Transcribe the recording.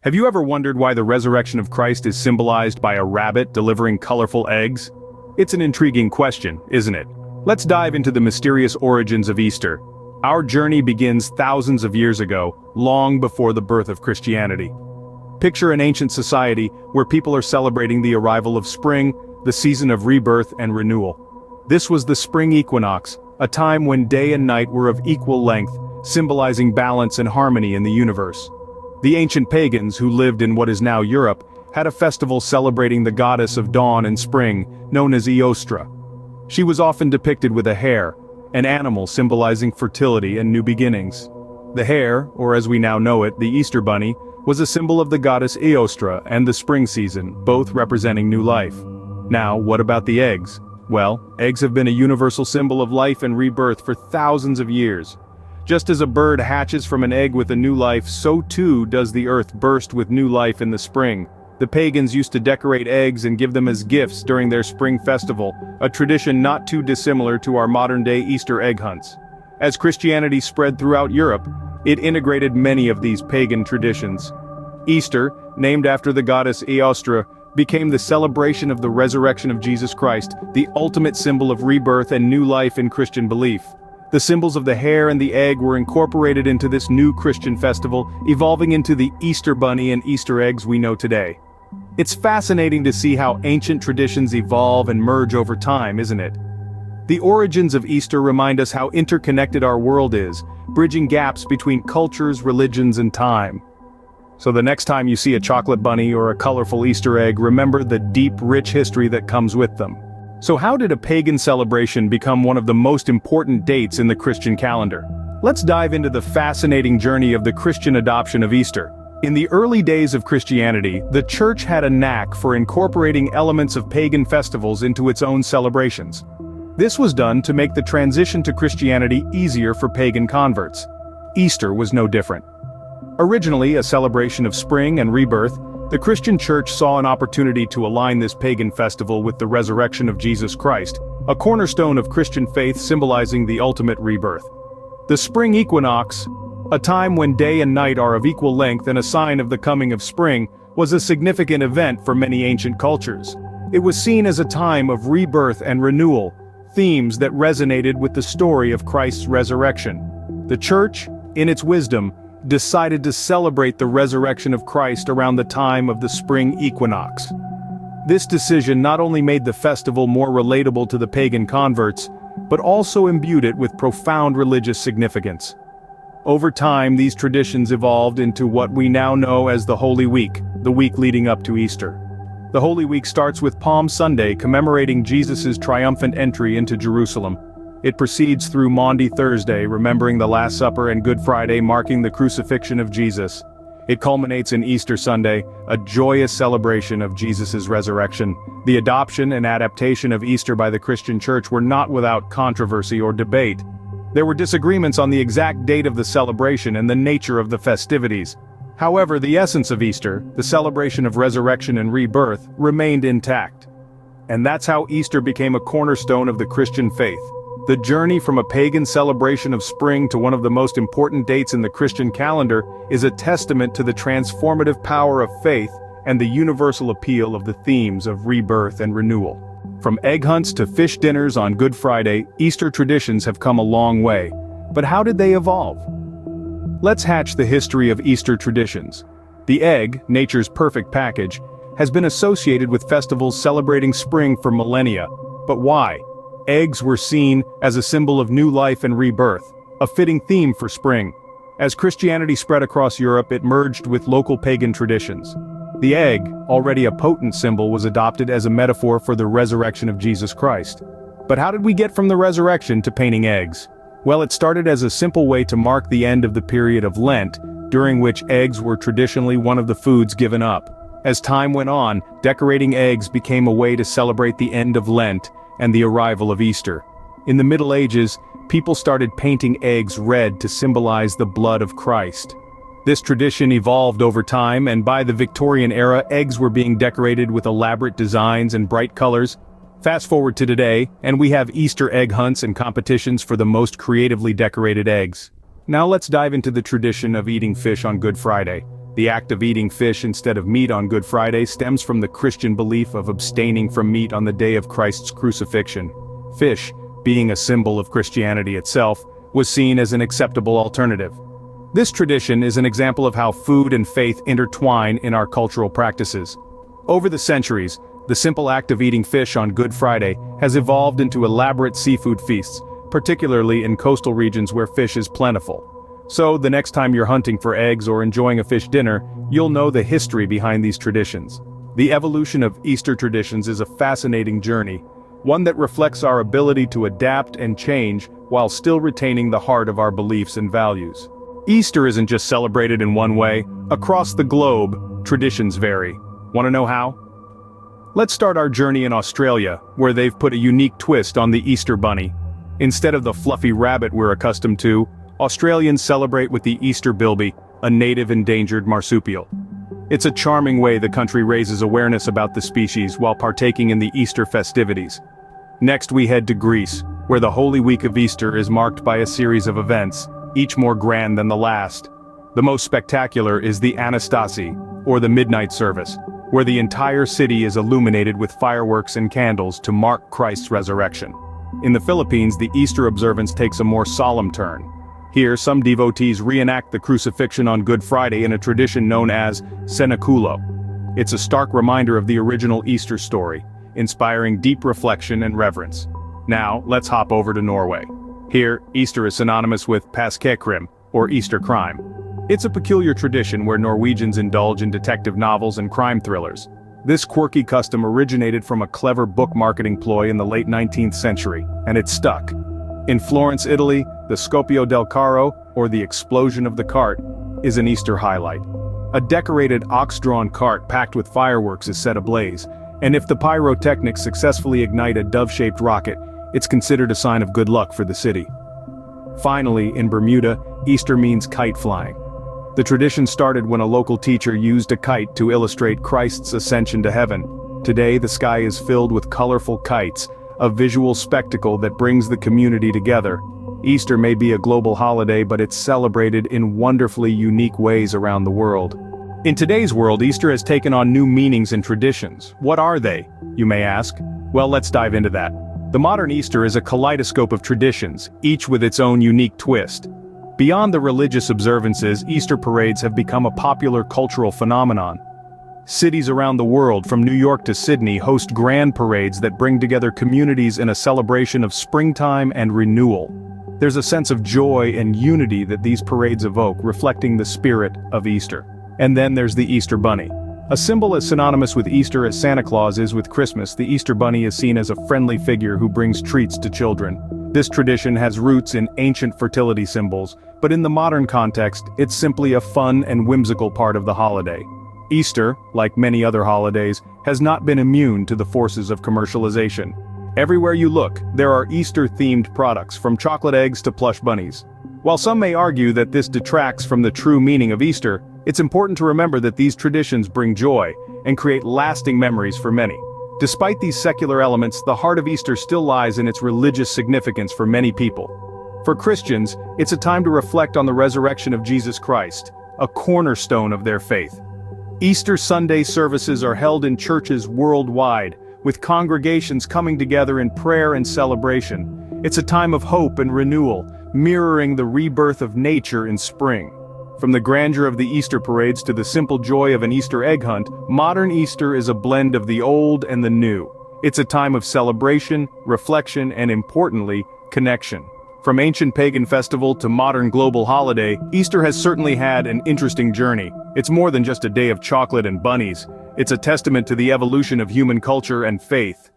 Have you ever wondered why the resurrection of Christ is symbolized by a rabbit delivering colorful eggs? It's an intriguing question, isn't it? Let's dive into the mysterious origins of Easter. Our journey begins thousands of years ago, long before the birth of Christianity. Picture an ancient society where people are celebrating the arrival of spring, the season of rebirth and renewal. This was the spring equinox, a time when day and night were of equal length, symbolizing balance and harmony in the universe. The ancient pagans who lived in what is now Europe had a festival celebrating the goddess of dawn and spring, known as Eostre. She was often depicted with a hare, an animal symbolizing fertility and new beginnings. The hare, or as we now know it, the Easter bunny, was a symbol of the goddess Eostre and the spring season, both representing new life. Now, what about the eggs? Well, eggs have been a universal symbol of life and rebirth for thousands of years. Just as a bird hatches from an egg with a new life, so too does the earth burst with new life in the spring. The pagans used to decorate eggs and give them as gifts during their spring festival, a tradition not too dissimilar to our modern-day Easter egg hunts. As Christianity spread throughout Europe, it integrated many of these pagan traditions. Easter, named after the goddess Eostre, became the celebration of the resurrection of Jesus Christ, the ultimate symbol of rebirth and new life in Christian belief. The symbols of the hare and the egg were incorporated into this new Christian festival, evolving into the Easter bunny and Easter eggs we know today. It's fascinating to see how ancient traditions evolve and merge over time, isn't it? The origins of Easter remind us how interconnected our world is, bridging gaps between cultures, religions, and time. So the next time you see a chocolate bunny or a colorful Easter egg, remember the deep, rich history that comes with them. So how did a pagan celebration become one of the most important dates in the Christian calendar? Let's dive into the fascinating journey of the Christian adoption of Easter. In the early days of Christianity, the Church had a knack for incorporating elements of pagan festivals into its own celebrations. This was done to make the transition to Christianity easier for pagan converts. Easter was no different. Originally a celebration of spring and rebirth, the Christian Church saw an opportunity to align this pagan festival with the resurrection of Jesus Christ, a cornerstone of Christian faith symbolizing the ultimate rebirth. The spring equinox, a time when day and night are of equal length and a sign of the coming of spring, was a significant event for many ancient cultures. It was seen as a time of rebirth and renewal, themes that resonated with the story of Christ's resurrection. The Church, in its wisdom, decided to celebrate the resurrection of Christ around the time of the spring equinox. This decision not only made the festival more relatable to the pagan converts, but also imbued it with profound religious significance. Over time, these traditions evolved into what we now know as the Holy Week, the week leading up to Easter. The Holy Week starts with Palm Sunday, commemorating Jesus' triumphant entry into Jerusalem. It proceeds through Maundy Thursday, remembering the Last Supper, and Good Friday, marking the crucifixion of Jesus. It culminates in Easter Sunday, a joyous celebration of Jesus' resurrection. The adoption and adaptation of Easter by the Christian Church were not without controversy or debate. There were disagreements on the exact date of the celebration and the nature of the festivities. However, the essence of Easter, the celebration of resurrection and rebirth, remained intact. And that's how Easter became a cornerstone of the Christian faith. The journey from a pagan celebration of spring to one of the most important dates in the Christian calendar is a testament to the transformative power of faith and the universal appeal of the themes of rebirth and renewal. From egg hunts to fish dinners on Good Friday, Easter traditions have come a long way. But how did they evolve? Let's hatch the history of Easter traditions. The egg, nature's perfect package, has been associated with festivals celebrating spring for millennia. But why? Eggs were seen as a symbol of new life and rebirth, a fitting theme for spring. As Christianity spread across Europe, it merged with local pagan traditions. The egg, already a potent symbol, was adopted as a metaphor for the resurrection of Jesus Christ. But how did we get from the resurrection to painting eggs? Well, it started as a simple way to mark the end of the period of Lent, during which eggs were traditionally one of the foods given up. As time went on, decorating eggs became a way to celebrate the end of Lent and the arrival of Easter. In the Middle Ages, people started painting eggs red to symbolize the blood of Christ. This tradition evolved over time, and by the Victorian era, eggs were being decorated with elaborate designs and bright colors. Fast forward to today, and we have Easter egg hunts and competitions for the most creatively decorated eggs. Now let's dive into the tradition of eating fish on Good Friday. The act of eating fish instead of meat on Good Friday stems from the Christian belief of abstaining from meat on the day of Christ's crucifixion. Fish, being a symbol of Christianity itself, was seen as an acceptable alternative. This tradition is an example of how food and faith intertwine in our cultural practices. Over the centuries, the simple act of eating fish on Good Friday has evolved into elaborate seafood feasts, particularly in coastal regions where fish is plentiful. So, the next time you're hunting for eggs or enjoying a fish dinner, you'll know the history behind these traditions. The evolution of Easter traditions is a fascinating journey, one that reflects our ability to adapt and change while still retaining the heart of our beliefs and values. Easter isn't just celebrated in one way. Across the globe, traditions vary. Want to know how? Let's start our journey in Australia, where they've put a unique twist on the Easter bunny. Instead of the fluffy rabbit we're accustomed to, Australians celebrate with the Easter bilby, a native endangered marsupial. It's a charming way the country raises awareness about the species while partaking in the Easter festivities. Next we head to Greece, where the Holy Week of Easter is marked by a series of events, each more grand than the last. The most spectacular is the Anastasi, or the midnight service, where the entire city is illuminated with fireworks and candles to mark Christ's resurrection. In the Philippines, the Easter observance takes a more solemn turn. Here, some devotees reenact the crucifixion on Good Friday in a tradition known as Cenaculo. It's a stark reminder of the original Easter story, inspiring deep reflection and reverence. Now, let's hop over to Norway. Here, Easter is synonymous with påskekrim, or Easter crime. It's a peculiar tradition where Norwegians indulge in detective novels and crime thrillers. This quirky custom originated from a clever book marketing ploy in the late 19th century, and it stuck. In Florence, Italy, the Scoppio del Carro, or the explosion of the cart, is an Easter highlight. A decorated ox-drawn cart packed with fireworks is set ablaze, and if the pyrotechnics successfully ignite a dove-shaped rocket, it's considered a sign of good luck for the city. Finally, in Bermuda, Easter means kite flying. The tradition started when a local teacher used a kite to illustrate Christ's ascension to heaven. Today, the sky is filled with colorful kites, a visual spectacle that brings the community together. Easter may be a global holiday, but it's celebrated in wonderfully unique ways around the world. In today's world, Easter has taken on new meanings and traditions. What are they, you may ask? Well, let's dive into that. The modern Easter is a kaleidoscope of traditions, each with its own unique twist. Beyond the religious observances, Easter parades have become a popular cultural phenomenon. Cities around the world, from New York to Sydney, host grand parades that bring together communities in a celebration of springtime and renewal. There's a sense of joy and unity that these parades evoke, reflecting the spirit of Easter. And then there's the Easter Bunny. A symbol as synonymous with Easter as Santa Claus is with Christmas, the Easter Bunny is seen as a friendly figure who brings treats to children. This tradition has roots in ancient fertility symbols, but in the modern context, it's simply a fun and whimsical part of the holiday. Easter, like many other holidays, has not been immune to the forces of commercialization. Everywhere you look, there are Easter-themed products, from chocolate eggs to plush bunnies. While some may argue that this detracts from the true meaning of Easter, it's important to remember that these traditions bring joy and create lasting memories for many. Despite these secular elements, the heart of Easter still lies in its religious significance for many people. For Christians, it's a time to reflect on the resurrection of Jesus Christ, a cornerstone of their faith. Easter Sunday services are held in churches worldwide, with congregations coming together in prayer and celebration. It's a time of hope and renewal, mirroring the rebirth of nature in spring. From the grandeur of the Easter parades to the simple joy of an Easter egg hunt, modern Easter is a blend of the old and the new. It's a time of celebration, reflection, and importantly, connection. From ancient pagan festival to modern global holiday, Easter has certainly had an interesting journey. It's more than just a day of chocolate and bunnies. It's a testament to the evolution of human culture and faith.